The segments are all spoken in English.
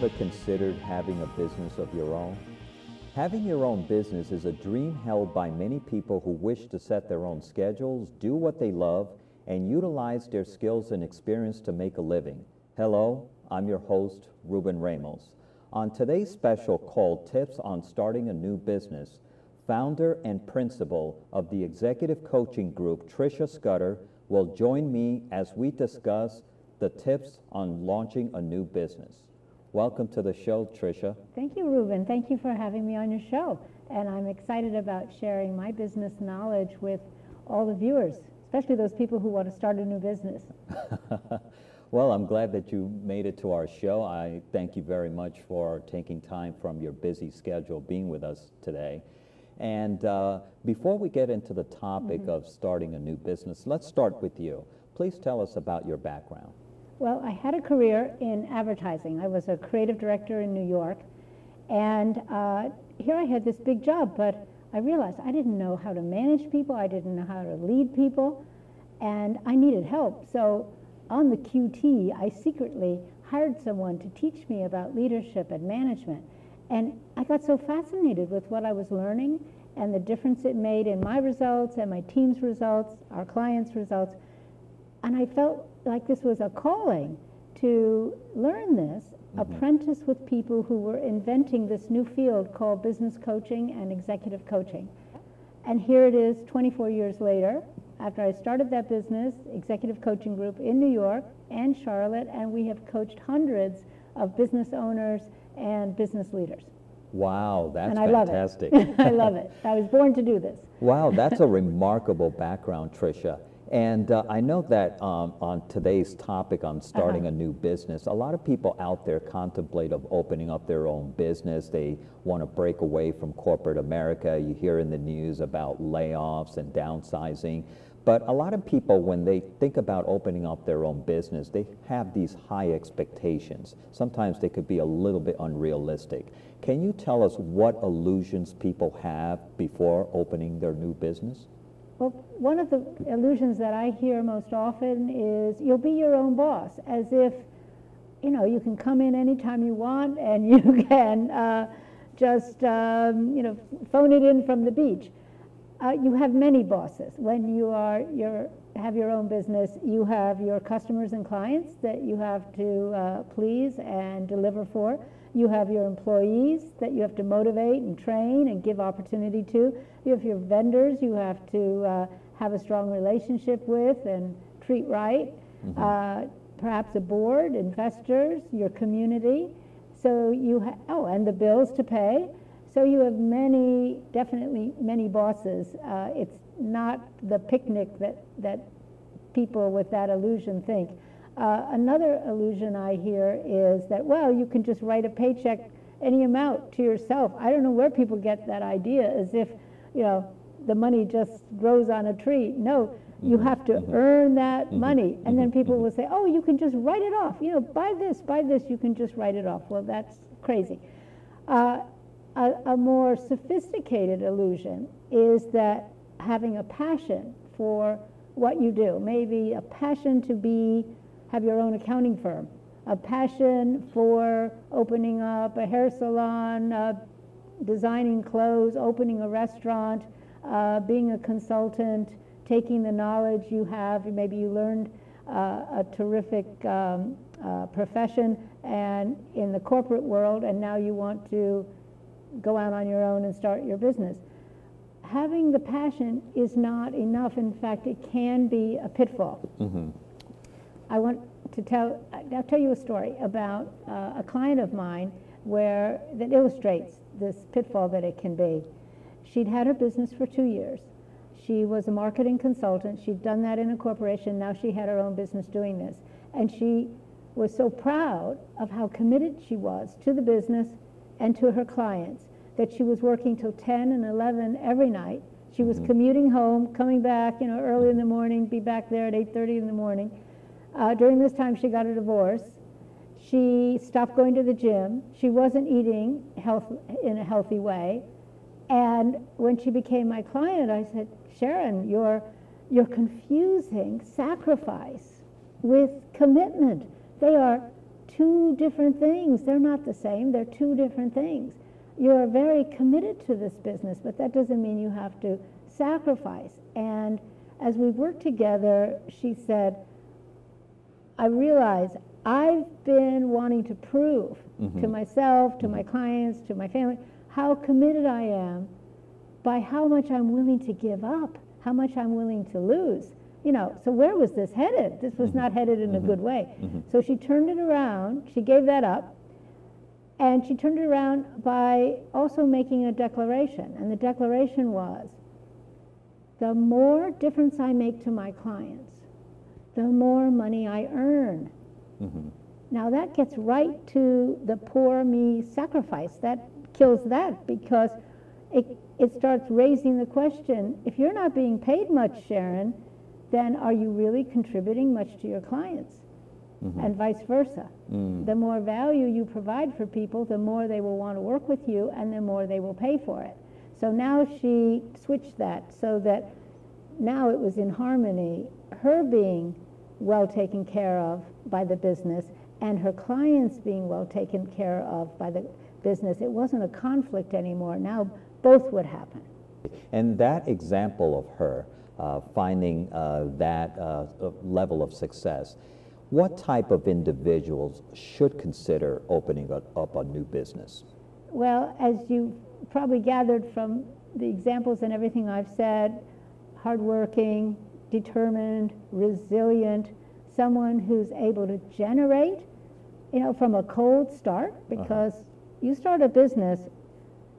ever considered having a business of your own? Having your own business is a dream held by many people who wish to set their own schedules, do what they love, and utilize their skills and experience to make a living. Hello, I'm your host, Ruben Ramos. On today's special called Tips on Starting a New Business, founder and principal of the executive coaching group, Trisha Scudder, will join me as we discuss the tips on launching a new business. Welcome to the show, Trisha. Thank you, Ruben. Thank you for having me on your show. And I'm excited about sharing my business knowledge with all the viewers, especially those people who want to start a new business. Well, I'm glad that you made it to our show. I thank you very much for taking time from your busy schedule being with us today. And before we get into the topic of starting a new business, let's start with you. Please tell us about your background. Well, I had a career in advertising. I was a creative director in New York. And here I had this big job, but I realized I didn't know how to manage people. I didn't know how to lead people. And I needed help. So on the QT, I secretly hired someone to teach me about leadership and management. And I got so fascinated with what I was learning and the difference it made in my results and my team's results, our clients' results. And I felt like this was a calling to learn this, apprentice with people who were inventing this new field called business coaching and executive coaching. And here it is 24 years later, after I started that business, executive coaching group in New York and Charlotte, and we have coached hundreds of business owners and business leaders. Wow, that's fantastic. I love it. I love it. I was born to do this. Wow, that's a remarkable background, Trisha. And I know that on today's topic on starting a new business, a lot of people out there contemplate of opening up their own business. They want to break away from corporate America. You hear in the news about layoffs and downsizing. But a lot of people, when they think about opening up their own business, they have these high expectations. Sometimes they could be a little bit unrealistic. Can you tell us what illusions people have before opening their new business? Well, one of the illusions that I hear most often is you'll be your own boss, as if, you know, you can come in anytime you want and you can just, phone it in from the beach. You have many bosses. When you have your own business, you have your customers and clients that you have to please and deliver for. You have your employees that you have to motivate and train and give opportunity to. You have your vendors you have to have a strong relationship with and treat right. Perhaps a board, investors, your community. So you and the bills to pay. So you have definitely many bosses. It's not the picnic that people with that illusion think. Another illusion I hear is that, well, you can just write a paycheck any amount to yourself. I don't know where people get that idea, as if, the money just grows on a tree. No, you have to earn that money. And then people will say, oh, you can just write it off. Buy this, you can just write it off. Well, that's crazy. A more sophisticated illusion is that having a passion for what you do, maybe a passion to have your own accounting firm, a passion for opening up a hair salon, designing clothes, opening a restaurant, being a consultant, taking the knowledge you have. Maybe you learned a terrific profession and in the corporate world, and now you want to go out on your own and start your business. Having the passion is not enough. In fact, it can be a pitfall. I want to I'll tell you a story about a client of mine that illustrates this pitfall that it can be. She'd had her business for 2 years. She was a marketing consultant. She'd done that in a corporation. Now she had her own business doing this. And she was so proud of how committed she was to the business and to her clients that she was working till 10 and 11 every night. She was commuting home, coming back, early in the morning, be back there at 8:30 in the morning. During this time, she got a divorce. She stopped going to the gym. She wasn't eating in a healthy way. And when she became my client, I said, Sharon, you're confusing sacrifice with commitment. They are two different things. They're not the same. They're two different things. You're very committed to this business, but that doesn't mean you have to sacrifice. And as we worked together, she said, I realize I've been wanting to prove to myself, to my clients, to my family, how committed I am by how much I'm willing to give up, how much I'm willing to lose. You know, so where was this headed? This was not headed in a good way. So she turned it around, she gave that up, and she turned it around by also making a declaration. And the declaration was, the more difference I make to my clients, the more money I earn. Now that gets right to the poor me sacrifice. That kills that, because it starts raising the question, if you're not being paid much, Sharon, then are you really contributing much to your clients? And vice versa. The more value you provide for people, the more they will want to work with you, and the more they will pay for it. So now she switched that so that now it was in harmony, her being well taken care of by the business and her clients being well taken care of by the business. It wasn't a conflict anymore. Now both would happen. And that example of her finding that level of success, what type of individuals should consider opening up a new business? Well, as you probably gathered from the examples and everything I've said, hardworking, determined, resilient, someone who's able to generate, you know, from a cold start, because you start a business,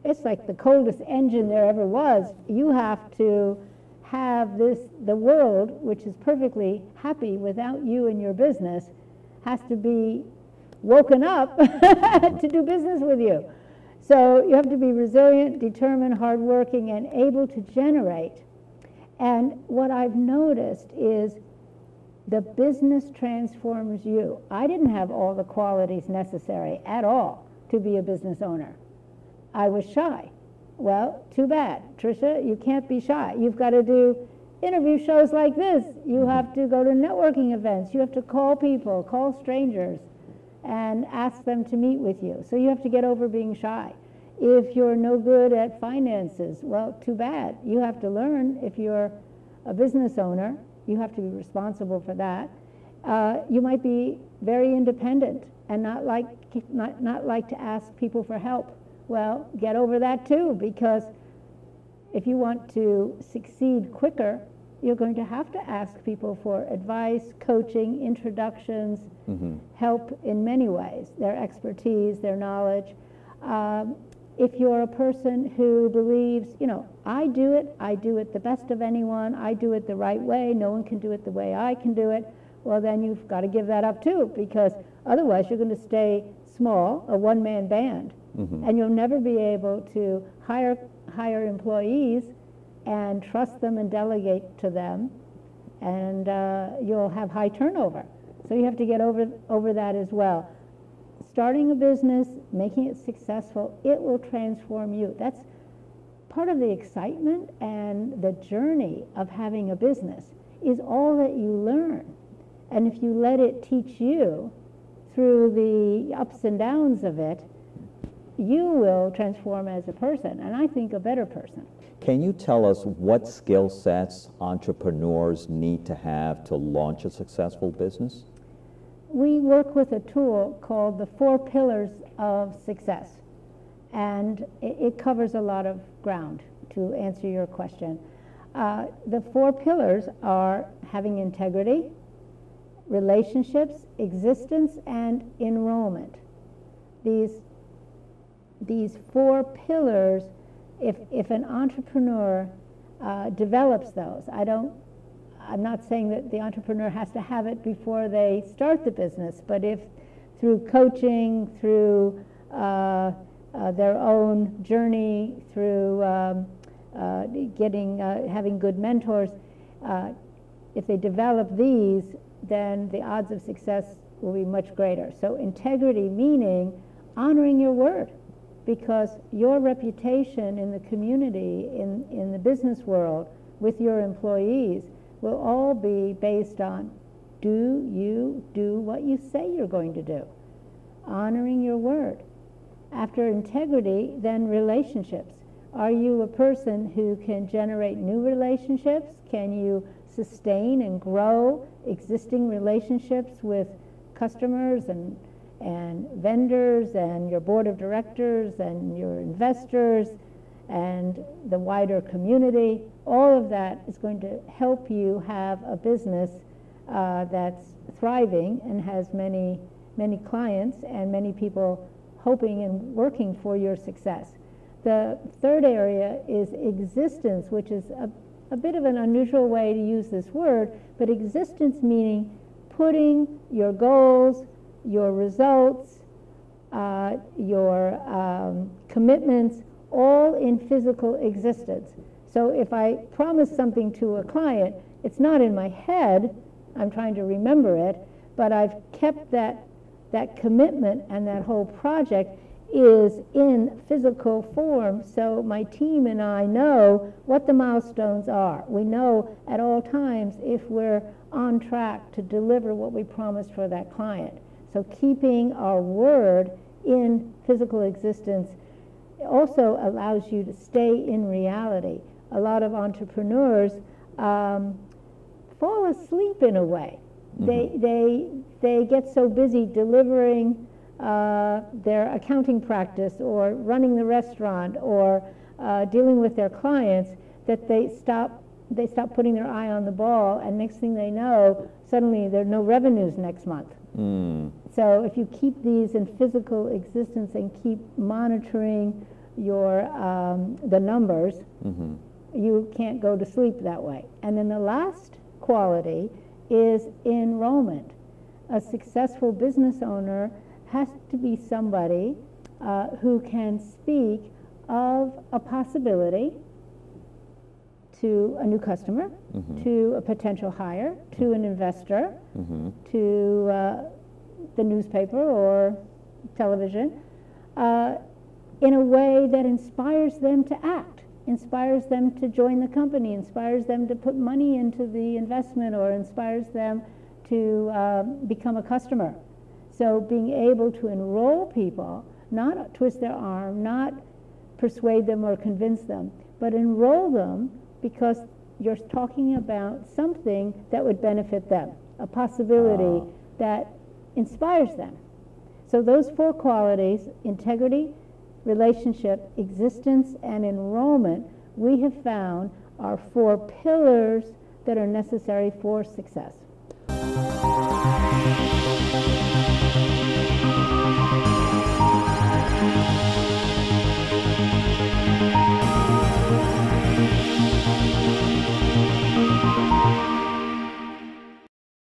it's like the coldest engine there ever was. You have to have the world, which is perfectly happy without you and your business, has to be woken up to do business with you. So you have to be resilient, determined, hardworking, and able to generate. And what I've noticed is the business transforms you. I didn't have all the qualities necessary at all to be a business owner. I was shy. Well, too bad. Trisha, you can't be shy. You've got to do interview shows like this. You have to go to networking events. You have to call people, call strangers, and ask them to meet with you. So you have to get over being shy. If you're no good at finances, well, too bad. You have to learn. If you're a business owner, you have to be responsible for that. You might be very independent and not like to ask people for help. Well, get over that too, because if you want to succeed quicker, you're going to have to ask people for advice, coaching, introductions, help in many ways, their expertise, their knowledge. If you're a person who believes, you know, I do it the best of anyone, I do it the right way, no one can do it the way I can do it, well then you've got to give that up too, because otherwise you're going to stay small, a one-man band. And you'll never be able to hire employees and trust them and delegate to them, and you'll have high turnover. So you have to get over that as well. Starting a business, making it successful, it will transform you. That's part of the excitement and the journey of having a business, is all that you learn. And if you let it teach you through the ups and downs of it, you will transform as a person, and I think a better person. Can you tell us what skill sets entrepreneurs need to have to launch a successful business? We work with a tool called the 4 pillars of success, and it covers a lot of ground, to answer your question. The 4 pillars are having integrity, relationships, existence, and enrollment. These 4 pillars, if an entrepreneur develops those, I'm not saying that the entrepreneur has to have it before they start the business, but if through coaching, through their own journey, through having good mentors, if they develop these, then the odds of success will be much greater. So integrity meaning honoring your word, because your reputation in the community, in the business world, with your employees, will all be based on, do you do what you say you're going to do? honoring your word. After integrity, then relationships. Are you a person who can generate new relationships? Can you sustain and grow existing relationships with customers and vendors and your board of directors and your investors and the wider community? All of that is going to help you have a business that's thriving and has many, many clients and many people hoping and working for your success. The third area is existence, which is a bit of an unusual way to use this word, but existence meaning putting your goals, your results, your commitments all in physical existence. So if I promise something to a client, it's not in my head, I'm trying to remember it, but I've kept that commitment, and that whole project is in physical form, so my team and I know what the milestones are. We know at all times if we're on track to deliver what we promised for that client. So keeping our word in physical existence also allows you to stay in reality. A lot of entrepreneurs fall asleep in a way. Mm-hmm. They get so busy delivering their accounting practice or running the restaurant or dealing with their clients that they stop putting their eye on the ball, and next thing they know, suddenly there are no revenues next month. So if you keep these in physical existence and keep monitoring your the numbers, mm-hmm. you can't go to sleep that way. And then the last quality is enrollment. A successful business owner has to be somebody who can speak of a possibility to a new customer, mm-hmm. to a potential hire, to an investor, mm-hmm. to the newspaper or television, in a way that inspires them to act, inspires them to join the company, inspires them to put money into the investment, or inspires them to become a customer. So being able to enroll people, not twist their arm, not persuade them or convince them, but enroll them because you're talking about something that would benefit them, a possibility that inspires them. So those four qualities, integrity, relationship, existence, and enrollment, we have found are four pillars that are necessary for success.